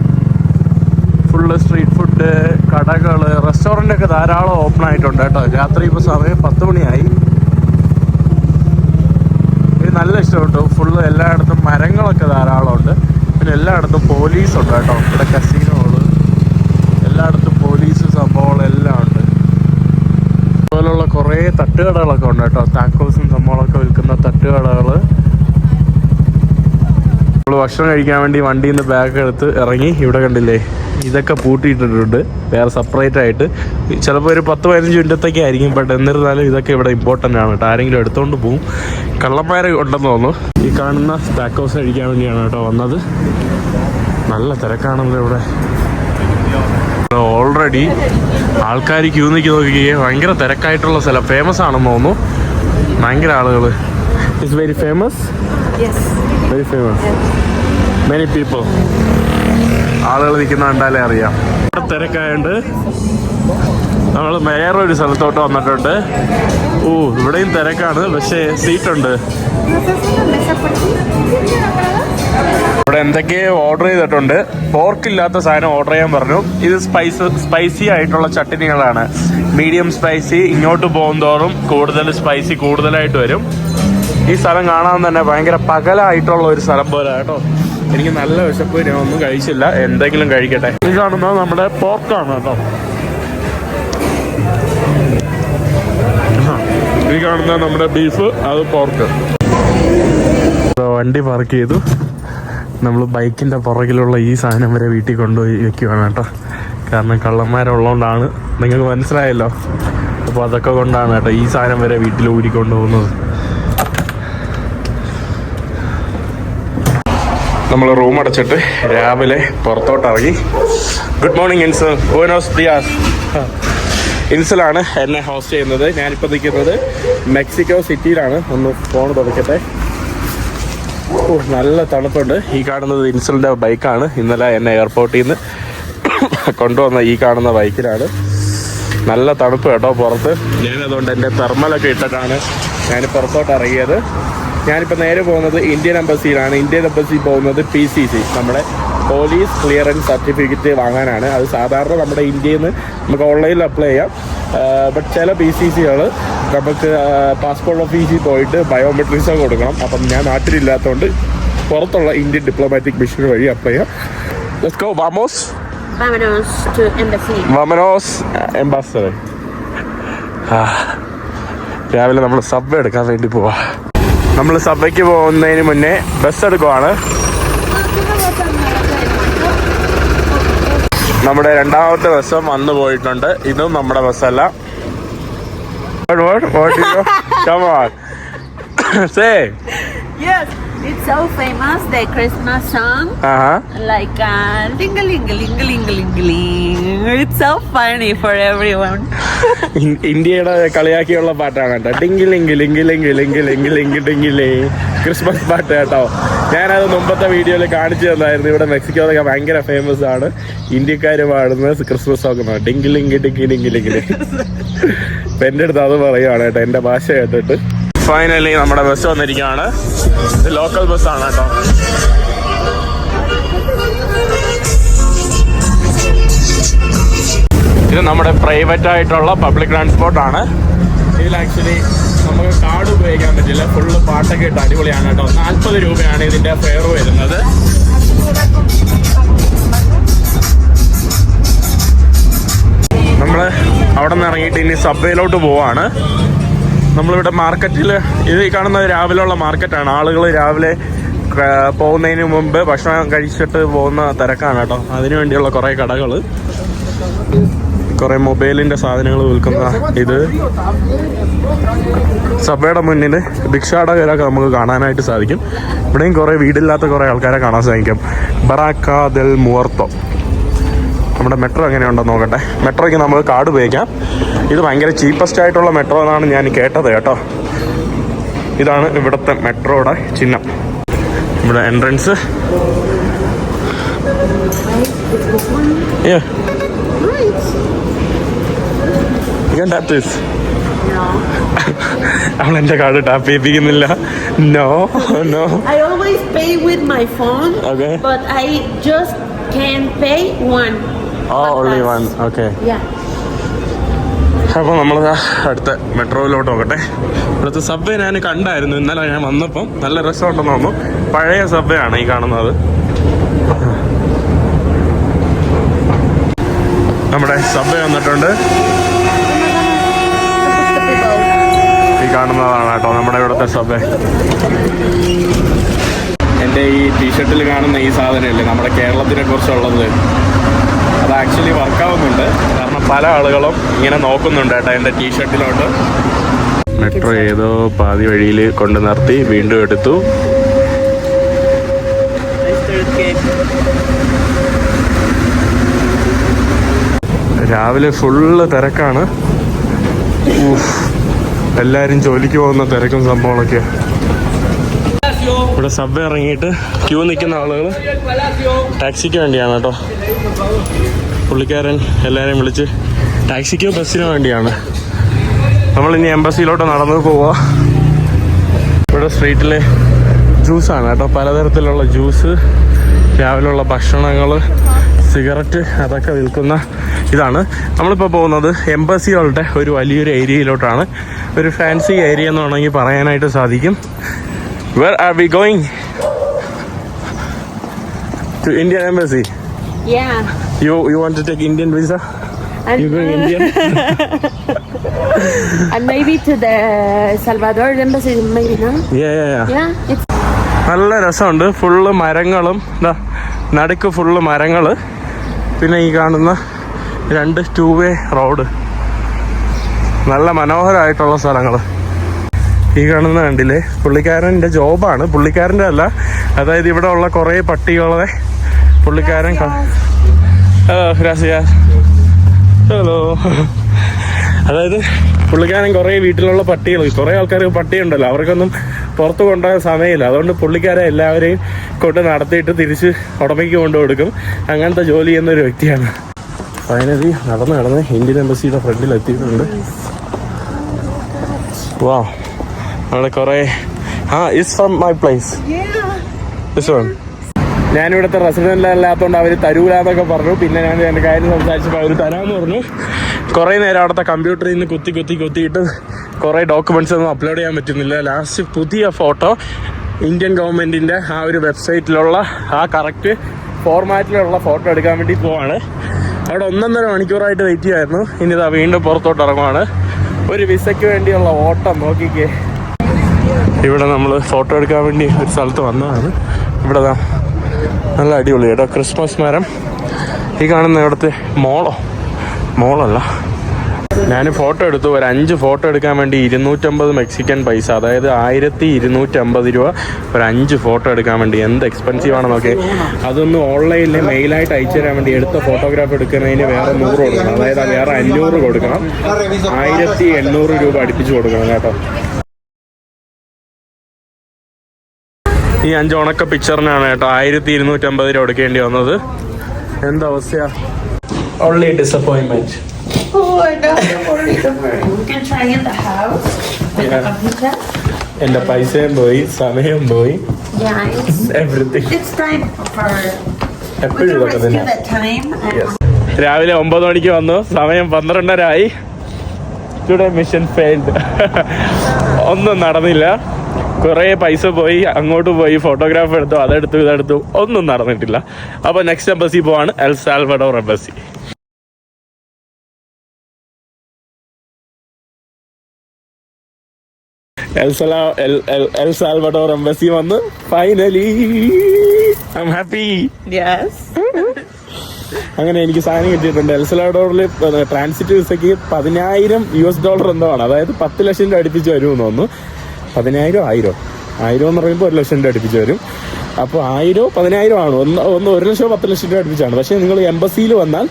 ഫുള്ള് സ്ട്രീറ്റ് ഫുഡ് ഫുഡ് കടകൾ റെസ്റ്റോറൻ്റ് ഒക്കെ ധാരാളം ഓപ്പൺ ആയിട്ടുണ്ട് കേട്ടോ. രാത്രി ഇപ്പോൾ സമയം 10 മണിയായി. ഇത് നല്ല ഇഷ്ടപ്പെട്ടു. ഫുള്ള് എല്ലായിടത്തും മരങ്ങളൊക്കെ ധാരാളം ഉണ്ട്. പിന്നെ എല്ലായിടത്തും പോലീസുണ്ട് കേട്ടോ. ഇവിടെ കസീനോകൾ, എല്ലായിടത്തും പോലീസ് സംഭവങ്ങളെല്ലാം ഉണ്ട്. അതുപോലുള്ള കുറേ തട്ടുകടകളൊക്കെ ഉണ്ട് കേട്ടോ. താക്കോസും സംഭവങ്ങളൊക്കെ വിൽക്കുന്ന തട്ടുകടകൾ. നമ്മൾ ഭക്ഷണം കഴിക്കാൻ വേണ്ടി വണ്ടിയിൽ നിന്ന് ബാഗ് എടുത്ത് ഇറങ്ങി. ഇവിടെ കണ്ടില്ലേ, ഇതൊക്കെ പൂട്ടിയിട്ടിട്ടുണ്ട് വേറെ സെപ്പറേറ്റ് ആയിട്ട്. ചിലപ്പോൾ ഒരു 10-15 മിനിറ്റത്തേക്ക് ആയിരിക്കും. ബട്ട് എന്നിരുന്നാലും ഇതൊക്കെ ഇവിടെ ഇമ്പോർട്ടൻ്റ് ആണ് കേട്ടോ. ആരെങ്കിലും എടുത്തുകൊണ്ട് പോവും. കള്ളന്മാരെ ഉണ്ടെന്ന് തോന്നുന്നു. ഈ കാണുന്ന താക്കോസ് കഴിക്കാൻ വേണ്ടിയാണ് കേട്ടോ വന്നത്. നല്ല തിരക്കാണല്ലോ ഇവിടെ. ഓൾറെഡി ആൾക്കാർ ക്യൂ നിൽക്കി നോക്കിയേ. ഭയങ്കര തിരക്കായിട്ടുള്ള സ്ഥലം. ഫേമസ് ആണെന്ന് തോന്നുന്നു. ഭയങ്കര ആളുകൾ. It's very famous. Very famous. Many people. ആളുകൾ നിൽക്കുന്ന കണ്ടാലേ അറിയാം. ഇവിടെ തിരക്കായുണ്ട്. നമ്മൾ വേറൊരു സ്ഥലത്തോട്ട് വന്നിട്ടുണ്ട്. ഇവിടെയും തിരക്കാണ്, പക്ഷേ സീറ്റുണ്ട്. ഇവിടെ എന്തൊക്കെയോ ഓർഡർ ചെയ്തിട്ടുണ്ട്. പോർക്കില്ലാത്ത സാധനം ഓർഡർ ചെയ്യാൻ പറഞ്ഞു. ഇത് സ്പൈസി ആയിട്ടുള്ള ചട്നികളാണ്. Medium spicy. ഇങ്ങോട്ട് പോകുന്തോറും കൂടുതൽ സ്പൈസി കൂടുതലായിട്ട് വരും. ഈ സ്ഥലം കാണാൻ തന്നെ ഭയങ്കര പകലായിട്ടുള്ള ഒരു സ്ഥലം പോലെ കേട്ടോ. എനിക്ക് നല്ല വിശപ്പ്. ഞാൻ ഒന്നും കഴിച്ചില്ല. എന്തെങ്കിലും കഴിക്കട്ടെ. ഇത് കാണുന്നത് നമ്മുടെ പോർക്കാണ് കേട്ടോ. ഈ കാണുന്നത് നമ്മുടെ ബീഫ്, അത് പോർക്ക്. വണ്ടി പാർക്ക് ചെയ്തു. നമ്മൾ ബൈക്കിൻ്റെ പുറകിലുള്ള ഈ സാധനം വരെ വീട്ടിൽ കൊണ്ടുപോയി വെക്കുവാണ് കേട്ടോ. കാരണം കള്ളന്മാരുള്ളതുകൊണ്ടാണ്. നിങ്ങൾക്ക് മനസ്സിലായല്ലോ. അപ്പോൾ അതൊക്കെ കൊണ്ടാണ് കേട്ടോ ഈ സാധനം വരെ വീട്ടിൽ ഊരിക്കൊണ്ടു പോകുന്നത്. നമ്മൾ റൂം അടച്ചിട്ട് രാവിലെ പുറത്തോട്ട് ഇറങ്ങി. Good morning Insal. ബുവനോസ് ദിയാസ്. ഇൻസലാണ് എന്നെ ഹോസ്റ്റ് ചെയ്യുന്നത്. ഞാനിപ്പോൾ നിൽക്കുന്നത് മെക്സിക്കോ സിറ്റിയിലാണ്. ഒന്ന് ഫോൺ തുറക്കട്ടെ. നല്ല തണുപ്പുണ്ട്. ഈ കാണുന്നത് ഇൻസലിൻ്റെ ബൈക്കാണ്. ഇന്നലെ എന്നെ എയർപോർട്ടിൽ നിന്ന് കൊണ്ടുവന്ന ഈ കാണുന്ന ബൈക്കിലാണ്. നല്ല തണുപ്പ് കേട്ടോ പുറത്ത്. ഞാനതുകൊണ്ട് എൻ്റെ തെർമലൊക്കെ ഇട്ടിട്ടാണ് ഞാൻ പുറത്തോട്ട് ഇറങ്ങിയത്. ഞാനിപ്പോൾ നേരെ പോകുന്നത് ഇന്ത്യൻ എംബസിയിലാണ്. ഇന്ത്യൻ എംബസി പോകുന്നത് PCC, നമ്മുടെ പോലീസ് ക്ലിയറൻസ് സർട്ടിഫിക്കറ്റ് വാങ്ങാനാണ്. അത് സാധാരണ നമ്മുടെ ഇന്ത്യയിൽ നിന്ന് നമുക്ക് ഓൺലൈനിൽ അപ്ലൈ ചെയ്യാം. ബട്ട് ചില PCCകൾ നമുക്ക് പാസ്പോർട്ട് ഓഫീസിൽ പോയിട്ട് ബയോമെട്രിക്സ് ഒക്കെ കൊടുക്കണം. അപ്പം ഞാൻ നാട്ടിലില്ലാത്തതുകൊണ്ട് പുറത്തുള്ള ഇന്ത്യൻ ഡിപ്ലോമാറ്റിക് മിഷൻ വഴി അപ്ലൈ ചെയ്യാം. Let's go. വാമോസ്. Vámonos to embassy. വാമനോസ് എംബാസഡർ. രാവിലെ നമ്മൾ സബ്വേ എടുക്കാൻ വേണ്ടി പോവാ. നമ്മൾ സബ്വേക്ക് പോകുന്നതിന് മുന്നേ ബസ് എടുക്കുവാണ്. നമ്മുടെ രണ്ടാമത്തെ ബസ്സും വന്നു പോയിട്ടുണ്ട്. ഇതും നമ്മുടെ ബസ്സല്ല. Come on. Say. Yes, it's so famous, the Christmas song. Like ding-a-ling-a-ling-a-ling-a-ling-a-ling. It's so funny for everyone. ഇന്ത്യയുടെ കളിയാക്കിയുള്ള പാട്ടാണ് കേട്ടോ. ഡിങ്കിലിങ്കിലിങ്കിലിങ്കിലിങ്കിലിങ്കിലിങ്കിലിങ്കിലിങ്കിലേ ക്രിസ്മസ് പാട്ട് കേട്ടോ. ഞാനത് മുമ്പത്തെ വീഡിയോയിൽ കാണിച്ചു തന്നായിരുന്നു. ഇവിടെ മെക്സിക്കോയിലൊക്കെ ഭയങ്കര ഫേമസ് ആണ്. ഇന്ത്യക്കാർ പാടുന്ന ക്രിസ്മസ് സോങ് ഡിങ്കിലിങ്കി ഡിങ്കിലിങ്കിലിങ്കിലേ. ഇപ്പം എൻ്റെ അടുത്ത് അത് പറയുവാണ് കേട്ടോ, എൻ്റെ ഭാഷ കേട്ടിട്ട്. ഫൈനലി നമ്മുടെ ബസ് വന്നിരിക്കുകയാണ്. ഇത് ലോക്കൽ ബസ്സാണ് കേട്ടോ. ഇത് നമ്മുടെ പ്രൈവറ്റ് ആയിട്ടുള്ള പബ്ലിക് ട്രാൻസ്പോർട്ടാണ്. ഇതിൽ ആക്ച്വലി നമുക്ക് കാർഡ് ഉപയോഗിക്കാൻ പറ്റില്ല. ഫുള്ള് പാട്ടൊക്കെ ഇട്ട് അടിപൊളിയാണ് കേട്ടോ. 40 രൂപയാണ് ഇതിൻ്റെ ഫെയർ വരുന്നത്. നമ്മൾ അവിടെ നിന്ന് ഇറങ്ങിയിട്ട് ഇനി സബ്വേയിലോട്ട് പോവാണ്. നമ്മളിവിടെ മാർക്കറ്റിൽ, ഇത് കാണുന്നത് രാവിലെയുള്ള മാർക്കറ്റാണ്. ആളുകൾ രാവിലെ പോകുന്നതിന് മുമ്പ് ഭക്ഷണം കഴിച്ചിട്ട് പോകുന്ന തിരക്കാണ് കേട്ടോ. അതിനു വേണ്ടിയുള്ള കുറേ കടകൾ, കുറേ മൊബൈലിൻ്റെ സാധനങ്ങൾ വിൽക്കുന്ന ഇത്. സബ്വേയുടെ മുന്നിൽ ഭിക്ഷാടകരൊക്കെ നമുക്ക് കാണാനായിട്ട് സാധിക്കും. ഇവിടെയും കുറേ വീടില്ലാത്ത കുറേ ആൾക്കാരെ കാണാൻ സാധിക്കും. ബറാക്ക ദെൽ മുവർത്തോ. നമ്മുടെ മെട്രോ എങ്ങനെയുണ്ടെന്ന് നോക്കട്ടെ. മെട്രോയ്ക്ക് നമുക്ക് കാർഡ് ഉപയോഗിക്കാം. ഇത് ഭയങ്കര ചീപ്പസ്റ്റ് ആയിട്ടുള്ള മെട്രോ എന്നാണ് ഞാൻ കേട്ടത് കേട്ടോ. ഇതാണ് ഇവിടുത്തെ മെട്രോയുടെ ചിഹ്നം. ഇവിടെ എൻട്രൻസ്. അവൾ എൻ്റെ കാർഡ് ടാപ്പ് ചെയ്യിപ്പിക്കുന്നില്ല. No. I always pay with my phone, Okay. but I just can pay one. only one. Okay. Yeah. അപ്പോൾ നമ്മൾ അടുത്ത മെട്രോയിലോട്ട് നോക്കട്ടെ. ഇവിടുത്തെ സബ്വേ ഞാൻ കണ്ടായിരുന്നു ഇന്നലെ ഞാൻ വന്നപ്പം. നല്ല രസമുണ്ടെന്ന് തോന്നുന്നു. പഴയ സബ്വേ ആണ് ഈ കാണുന്നത്. നമ്മുടെ സബ്വേ വന്നിട്ടുണ്ട്. ഈ കാണുന്നതാണ് കേട്ടോ നമ്മുടെ ഇവിടുത്തെ സബ്വേ. എൻ്റെ ഈ ടീഷർട്ടിൽ കാണുന്ന ഈ സാധനമല്ലേ നമ്മുടെ കേരളത്തിനെ കുറിച്ചുള്ളത്, അത് ആക്ച്വലി വർക്കാവുന്നുണ്ട്. കാരണം പല ആളുകളും ഇങ്ങനെ നോക്കുന്നുണ്ട് കേട്ടോ എൻ്റെ ടീഷർട്ടിലോട്ട്. മെട്രോ ഏതോ പാതി വഴിയിൽ കൊണ്ട് നിർത്തി വീണ്ടും എടുത്തു. രാവിലെ ഫുള്ള് തിരക്കാണ്. എല്ലാവരും ജോലിക്ക് പോകുന്ന തിരക്കും സംഭവങ്ങളൊക്കെ. ഇവിടെ സബ്വേ ഇറങ്ങിയിട്ട് ക്യൂ നിൽക്കുന്ന ആളുകൾ ടാക്സിക്ക് വേണ്ടിയാണ് കേട്ടോ. പുള്ളിക്കാരൻ എല്ലാവരെയും വിളിച്ച് ടാക്സിക്കോ ബസ്സിനോ വേണ്ടിയാണ്. നമ്മളിനി എംബസിയിലോട്ട് നടന്നു പോവുക. ഇവിടെ സ്ട്രീറ്റിൽ ജ്യൂസാണ് കേട്ടോ, പലതരത്തിലുള്ള ജ്യൂസ്, രാവിലെയുള്ള ഭക്ഷണങ്ങൾ, സിഗരറ്റ്, അതൊക്കെ വിൽക്കുന്ന ഇതാണ്. നമ്മളിപ്പോൾ പോകുന്നത് എംബസികളുടെ ഒരു വലിയൊരു ഏരിയയിലോട്ടാണ്. ഒരു ഫാൻസി ഏരിയ എന്ന് വേണമെങ്കിൽ പറയാനായിട്ട് സാധിക്കും. Where are we going? To Indian Embassy? Yeah. You want to take Indian visa? And, You going Indian? and maybe to the Salvador embassy, maybe, no? Yeah. Yeah, it's നല്ല രസമുണ്ട്. ഫുള്ള് മരങ്ങളും, എന്താ നടുക്ക് ഫുള്ള് മരങ്ങൾ, പിന്നെ ഈ കാണുന്ന 2 2-way റോഡ്, നല്ല മനോഹരമായിട്ടുള്ള സ്ഥലങ്ങൾ. ഈ കാണുന്ന കണ്ടില്ലേ, പുള്ളിക്കാരൻ്റെ ജോബാണ്. പുള്ളിക്കാരൻ്റെ അല്ല, അതായത് ഇവിടെ ഉള്ള കുറേ പട്ടികളെ പുള്ളിക്കാരൻ ഹലോ അതായത് പുള്ളിക്കാരൻ കുറേ വീട്ടിലുള്ള പട്ടികൾ, കുറേ ആൾക്കാർക്ക് പട്ടിയുണ്ടല്ലോ, അവർക്കൊന്നും പുറത്ത് കൊണ്ടുപോകാൻ സമയമില്ല. അതുകൊണ്ട് പുള്ളിക്കാരെ എല്ലാവരെയും കൊണ്ട് നടത്തിയിട്ട് തിരിച്ച് ഉടമയ്ക്ക് കൊണ്ടു കൊടുക്കും. അങ്ങനത്തെ ജോലി ചെയ്യുന്ന ഒരു വ്യക്തിയാണ്. ഫൈനലി നടന്ന് ഇന്ത്യൻ എംബസിയുടെ ഫ്രണ്ടിൽ എത്തിയിട്ടുണ്ട്. വാ, അവിടെ കുറേ it's from my place. This one. ഞാനിവിടുത്തെ റെസിഡൻ്റ് അല്ലാത്തതുകൊണ്ട് അവർ തരൂലെന്നൊക്കെ പറഞ്ഞു. പിന്നെ ഞാൻ എൻ്റെ കാര്യം സംസാരിച്ചപ്പോൾ അവർ തരാമെന്ന് പറഞ്ഞു. കുറേ നേരം അവിടുത്തെ കമ്പ്യൂട്ടറിൽ നിന്ന് കുത്തിയിട്ട് കുറേ ഡോക്യുമെൻറ്റ്സ് ഒന്നും അപ്ലോഡ് ചെയ്യാൻ പറ്റുന്നില്ല. ലാസ്റ്റ് പുതിയ ഫോട്ടോ ഇന്ത്യൻ ഗവൺമെൻറ്റിൻ്റെ ആ ഒരു വെബ്സൈറ്റിലുള്ള ആ കറക്റ്റ് ഫോർമാറ്റിലുള്ള ഫോട്ടോ എടുക്കാൻ വേണ്ടി പോവാണ്. അവിടെ 1.5 മണിക്കൂറായിട്ട് വെയിറ്റ് ചെയ്യുമായിരുന്നു. ഇനി ഇതാ വീണ്ടും പുറത്തോട്ട് ഇറങ്ങുവാണ്. ഒരു വിസയ്ക്ക് വേണ്ടിയുള്ള ഓട്ടം നോക്കിക്കേ. ഇവിടെ നമ്മൾ ഫോട്ടോ എടുക്കാൻ വേണ്ടി ഒരു സ്ഥലത്ത് വന്നതാണ്. ഇവിടെ നല്ല അടിപൊളി കേട്ടോ, ക്രിസ്മസ് മരം. ഈ കാണുന്ന ഇവിടുത്തെ മോളല്ല, ഞാൻ ഫോട്ടോ എടുത്തു. ഒരു 5 ഫോട്ടോ എടുക്കാൻ വേണ്ടി 250 മെക്സിക്കൻ പൈസ, അതായത് 1250 രൂപ ഒരു 5 ഫോട്ടോ എടുക്കാൻ വേണ്ടി. എന്ത് എക്സ്പെൻസീവ് ആണെന്ന് നോക്കി. അതൊന്ന് ഓൺലൈനിൽ മെയിലായിട്ട് അയച്ചു തരാൻ വേണ്ടി എടുത്ത ഫോട്ടോഗ്രാഫ് എടുക്കുന്നതിന് വേറെ 100 കൊടുക്കണം, അതായത് വേറെ 500 കൊടുക്കണം. 1800 രൂപ അടുപ്പിച്ച് കൊടുക്കണം കേട്ടോ. ഈ 5 ഉണക്ക പിക്ചറിനാണ് കേട്ടോ 1250 രൂപ കൊടുക്കേണ്ടി വന്നത്. എന്താ അവസ്ഥയാ? Only disappointment. Oh, I know. Don't worry. We can try in the house with the computer. എൻ്റെ പൈസയും പോയി, സമയം പോയി, Yeah, everything. it's time for. എപ്പോഴും ഇതൊക്കെ തന്നെ. That time. രാവിലെ 9 മണിക്ക് വന്നു, സമയം 12:30 ആയി. Today mission failed. ഒന്നും നടന്നില്ല. കുറേ പൈസ പോയി, അങ്ങോട്ട് പോയി, ഫോട്ടോഗ്രാഫ് എടുത്തു, ഇതെടുത്തു, ഒന്നും നടന്നിട്ടില്ല. അപ്പോൾ നെക്സ്റ്റ് എംബസി പോവാണ്, El Salvador embassy. El Salvador embassy വന്ന് finally I am happy. Yes. അങ്ങനെ എനിക്ക് സാധനം കിട്ടിയിട്ടുണ്ട്. എൽ സാൽവഡോറിൽ ട്രാൻസിറ്റ് വിസയ്ക്ക് $10,000 എന്തോ ആണ്, അതായത് 10 ലക്ഷം രൂപ അടുപ്പിച്ച് വരുമെന്ന് തോന്നുന്നു. 10,000 1000 എന്ന് പറയുമ്പോൾ 1 ലക്ഷം രൂപ അടുപ്പിച്ച് വരും. അപ്പോൾ 1000 10,000 ആണ്, ഒന്ന് 1 ലക്ഷം 10 ലക്ഷം രൂപ അടുപ്പിച്ചാണ്. പക്ഷേ നിങ്ങൾ എംബസിയിൽ വന്നാൽ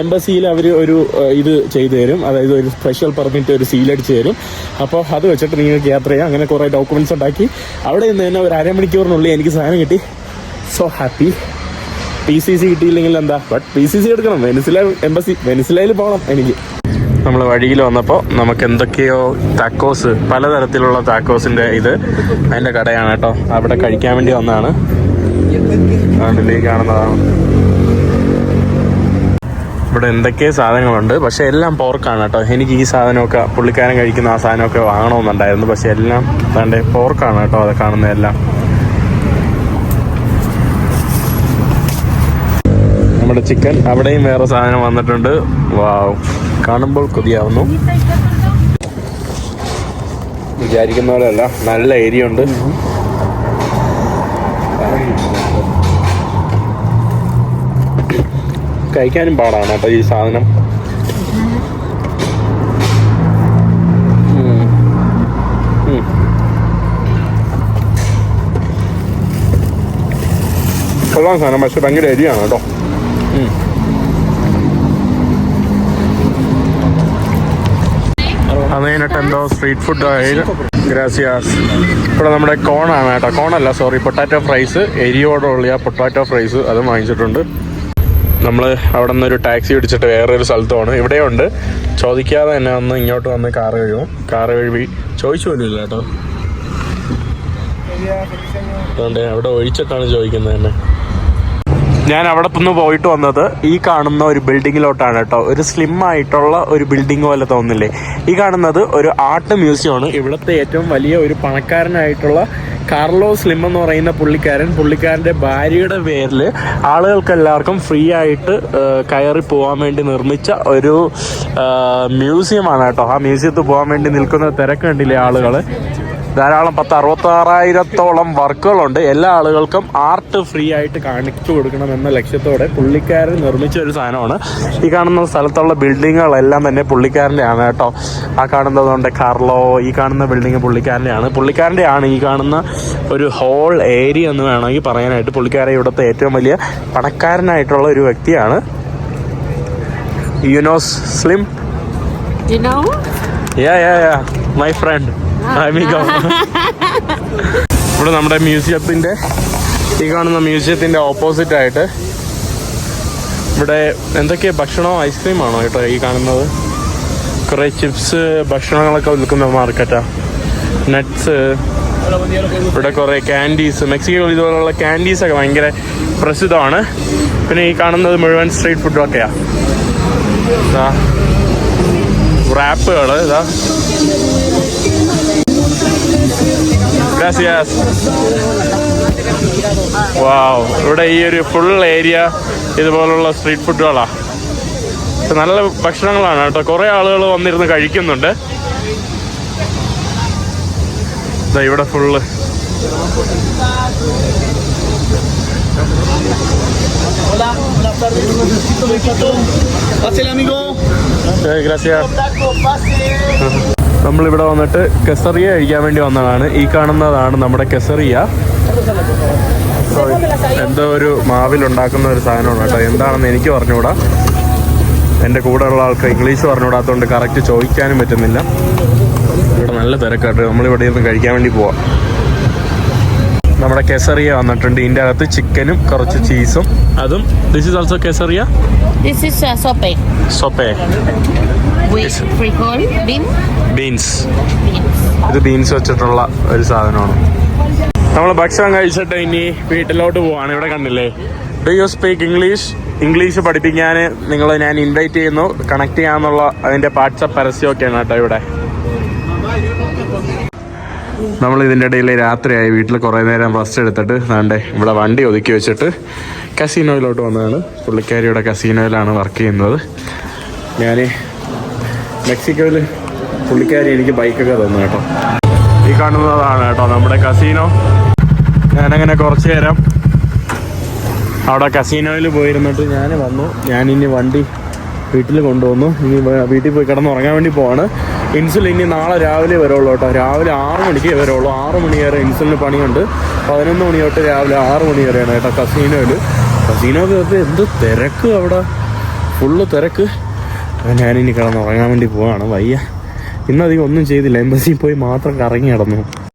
എംബസിയിൽ അവർ ഒരു ഇത് ചെയ്തു തരും, അതായത് ഒരു സ്പെഷ്യൽ പെർമിറ്റ്, ഒരു സീലടിച്ച് തരും. അപ്പോൾ അത് വെച്ചിട്ട് നിങ്ങൾക്ക് യാത്ര ചെയ്യാം. അങ്ങനെ കുറേ ഡോക്യുമെൻറ്റ്സ് ഉണ്ടാക്കി അവിടെ നിന്ന് തന്നെ ഒരു അരമണിക്കൂറിനുള്ളിൽ എനിക്ക് സാധനം കിട്ടി. So happy. PCC കിട്ടിയില്ലെങ്കിൽ എന്താ, ബട്ട് PCC എടുക്കണം. വെനിസ്ലയിൽ പോകണം എനിക്ക്. നമ്മൾ വഴിയിൽ വന്നപ്പോൾ നമുക്ക് എന്തൊക്കെയോ താക്കോസ്, പലതരത്തിലുള്ള താക്കോസിൻ്റെ അതിൻ്റെ കടയാണ് കേട്ടോ. അവിടെ കഴിക്കാൻ വേണ്ടി വന്നതാണ്. അതിലേക്ക് കാണുന്നതാണ്. ഇവിടെ എന്തൊക്കെ സാധനങ്ങളുണ്ട്, പക്ഷെ എല്ലാം പോർക്കാണ് കേട്ടോ. എനിക്ക് ഈ സാധനമൊക്കെ പുള്ളിക്കാരൻ കഴിക്കുന്ന ആ സാധനമൊക്കെ വാങ്ങണമെന്നുണ്ടായിരുന്നു, പക്ഷെ എല്ലാം വേണ്ടേ പോർക്കാണ് കേട്ടോ. അത് കാണുന്നതെല്ലാം നമ്മുടെ ചിക്കൻ. അവിടെയും വേറെ സാധനം വന്നിട്ടുണ്ട്. വാവ്, കാണുമ്പോൾ കൊതിയാവുന്നു. വിചാരിക്കുന്ന പോലെയല്ല, നല്ല ഏരിയ ഉണ്ട്. കഴിക്കാനും പാടാണ് കേട്ടോ ഈ സാധനം. കൊള്ളാൻ സാധനം, പക്ഷെ ഭയങ്കര എരിയാണ് കേട്ടോ. അത് കഴിഞ്ഞിട്ട് എന്തോ സ്ട്രീറ്റ് ഫുഡ് ഗ്രാസിയാസ്. ഇവിടെ നമ്മുടെ കോണാണ് കേട്ടോ. കോണല്ല, സോറി, പൊട്ടാറ്റോ ഫ്രൈസ്. എരിയോടുള്ള പൊട്ടാറ്റോ ഫ്രൈസ് അതും വാങ്ങിച്ചിട്ടുണ്ട്. നമ്മൾ അവിടെ നിന്നൊരു ടാക്സി പിടിച്ചിട്ട് വേറൊരു സ്ഥലത്തുമാണ്. ഇവിടെയുണ്ട്, ചോദിക്കാതെ തന്നെ വന്ന് ഇങ്ങോട്ട് വന്ന് കാറ് കഴുകും. കാറ് കഴുകി ചോദിച്ചു പോലുമില്ല കേട്ടോ. അതുകൊണ്ട് അവിടെ ഒഴിച്ചിട്ടാണ് ചോദിക്കുന്നത് തന്നെ. ഞാൻ അവിടെ നിന്ന് പോയിട്ട് വന്നത് ഈ കാണുന്ന ഒരു ബിൽഡിങ്ങിലോട്ടാണ് കേട്ടോ. ഒരു സ്ലിം ആയിട്ടുള്ള ഒരു ബിൽഡിംഗ് പോലെ തോന്നില്ലേ? ഈ കാണുന്നത് ഒരു ആർട്ട് മ്യൂസിയമാണ്. ഇവിടുത്തെ ഏറ്റവും വലിയ ഒരു പണക്കാരനായിട്ടുള്ള കാർലോസ് സ്ലിം എന്ന് പറയുന്ന പുള്ളിക്കാരൻ്റെ ഭാര്യയുടെ പേരിൽ ആളുകൾക്കെല്ലാവർക്കും ഫ്രീ ആയിട്ട് കയറി പോകാൻ വേണ്ടി നിർമ്മിച്ച ഒരു മ്യൂസിയമാണ് കേട്ടോ. ആ മ്യൂസിയത്തിൽ പോകാൻ വേണ്ടി നിൽക്കുന്ന തിരക്ക് കണ്ടില്ലേ ആളുകൾ? ധാരാളം 10,66,000 വർക്കുകളുണ്ട്. എല്ലാ ആളുകൾക്കും ആർട്ട് ഫ്രീ ആയിട്ട് കാണിച്ചു കൊടുക്കണം എന്ന ലക്ഷ്യത്തോടെ പുള്ളിക്കാരൻ നിർമ്മിച്ച ഒരു സാധനമാണ്. ഈ കാണുന്ന സ്ഥലത്തുള്ള ബിൽഡിങ്ങുകളെല്ലാം തന്നെ പുള്ളിക്കാരൻ്റെ ആണ് കേട്ടോ. ആ കാണുന്നതുകൊണ്ട് കാർലോ, ഈ കാണുന്ന ബിൽഡിങ് പുള്ളിക്കാരൻ്റെ ആണ്. ഈ കാണുന്ന ഒരു ഹോൾ ഏരിയ എന്ന് വേണമെങ്കിൽ പറയാനായിട്ട്. പുള്ളിക്കാരൻ ഇവിടുത്തെ ഏറ്റവും വലിയ പണക്കാരനായിട്ടുള്ള ഒരു വ്യക്തിയാണ്. യുനോസ് slim? You know? Yeah, my friend. ഇവിടെ നമ്മുടെ മ്യൂസിയത്തിൻ്റെ, ഈ കാണുന്ന മ്യൂസിയത്തിൻ്റെ ഓപ്പോസിറ്റ് ആയിട്ട് ഇവിടെ എന്തൊക്കെയാ ഭക്ഷണമോ ഐസ്ക്രീമാണോ കേട്ടോ ഈ കാണുന്നത്? കുറേ ചിപ്സ് ഭക്ഷണങ്ങളൊക്കെ വിൽക്കുന്ന മാർക്കറ്റാ. നട്ട്സ്, ഇവിടെ കുറേ ക്യാൻഡീസ്. മെക്സിക്കോയിൽ ഇതുപോലുള്ള ക്യാൻഡീസൊക്കെ ഭയങ്കര പ്രസിദ്ധമാണ്. പിന്നെ ഈ കാണുന്നത് മുഴുവൻ സ്ട്രീറ്റ് ഫുഡൊക്കെയാണ്. ഇതാ റാപ്പുകൾ, ഇതാ ഗ്രാസിയാസ്. വാവ്, ഇവിടെ ഈ ഒരു ഫുൾ ഏരിയ ഇതുപോലുള്ള സ്ട്രീറ്റ് ഫുഡുകളാണ്. നല്ല ഭക്ഷണങ്ങളാണ് കേട്ടോ. കുറേ ആളുകൾ വന്നിരുന്ന് കഴിക്കുന്നുണ്ട്. ഇവിടെ ഫുള്ള് നമ്മളിവിടെ വന്നിട്ട് കെസറിയ കഴിക്കാൻ വേണ്ടി വന്നതാണ്. ഈ കാണുന്നതാണ് നമ്മുടെ കെസറിയ. എന്തോ ഒരു മാവിലുണ്ടാക്കുന്ന ഒരു സാധനമാണ് കേട്ടോ. എന്താണെന്ന് എനിക്ക് പറഞ്ഞുകൂടാ. എൻ്റെ കൂടെയുള്ള ആൾക്ക് ഇംഗ്ലീഷ് പറഞ്ഞുകൂടാത്തതുകൊണ്ട് കറക്റ്റ് ചോദിക്കാനും പറ്റുന്നില്ല. ഇവിടെ നല്ല തിരക്കാട്ട്. നമ്മളിവിടെ ഇരുന്ന് കഴിക്കാൻ വേണ്ടി പോവാം. നമ്മുടെ കെസറിയ വന്നിട്ടുണ്ട്. ഇതിൻ്റെ അകത്ത് ചിക്കനും കുറച്ച് ചീസും അതും. This is also quesadilla. This is sope. സൊപ്പേ With frijol, ബീൻസ്. ഇത് ബീൻസ് വെച്ചിട്ടുള്ള ഒരു സാധനമാണ്. നമ്മൾ ഭക്ഷണം കഴിച്ചിട്ട് ഇനി വീട്ടിലോട്ട് പോവാണ്. ഇവിടെ കണ്ടില്ലേ, do you speak English? English പഠിപ്പിക്കാൻ ഞാൻ ഇൻവൈറ്റ് ചെയ്യുന്നു. കണക്ട് ചെയ്യാന്നുള്ള അതിൻ്റെ വാട്സപ്പ് പരസ്യമൊക്കെയാണ് കേട്ടോ ഇവിടെ. നമ്മൾ ഇതിൻ്റെ ഇടയിൽ രാത്രിയായി. വീട്ടിൽ കുറേ നേരം റെസ്റ്റ് എടുത്തിട്ട് വേണ്ടേ ഇവിടെ വണ്ടി ഒതുക്കി വെച്ചിട്ട് കസീനോയിലോട്ട് വന്നതാണ്. പുള്ളിക്കാരിയുടെ കസീനോയിലാണ് വർക്ക് ചെയ്യുന്നത്. ഞാൻ മെക്സിക്കോയിൽ പുള്ളിക്കാരി എനിക്ക് ബൈക്കൊക്കെ തന്നു കേട്ടോ. ഈ കാണുന്നതാണ് കേട്ടോ നമ്മുടെ കസീനോ. ഞാനങ്ങനെ കുറച്ച് നേരം അവിടെ കസീനോയിൽ പോയിരുന്നിട്ട് ഞാൻ വന്നു. ഞാനിനി വണ്ടി വീട്ടിൽ കൊണ്ടുവന്നു. ഇനി വീട്ടിൽ പോയി കിടന്നുറങ്ങാൻ വേണ്ടി പോവാണ്. ഇൻസുൽ ഇനി നാളെ രാവിലെ വരുള്ളൂ കേട്ടോ. രാവിലെ 6 മണിക്ക് വരുള്ളൂ. 6 മണി വരെ ഇൻസുലിന് പണിയുണ്ട്. 11 മണി തൊട്ട് രാവിലെ 6 മണി വരെയാണ് കേട്ടോ കസീനോയിൽ. കസീനോയ്ക്ക് എന്ത് തിരക്ക്, അവിടെ ഫുള്ള് തിരക്ക്. ഞാനിനി കിടന്നുറങ്ങാൻ വേണ്ടി പോവാണ്. വയ്യ, ഇന്നധികം ഒന്നും ചെയ്തില്ല. എംബസിയിൽ പോയി മാത്രം കറങ്ങി കിടന്നു.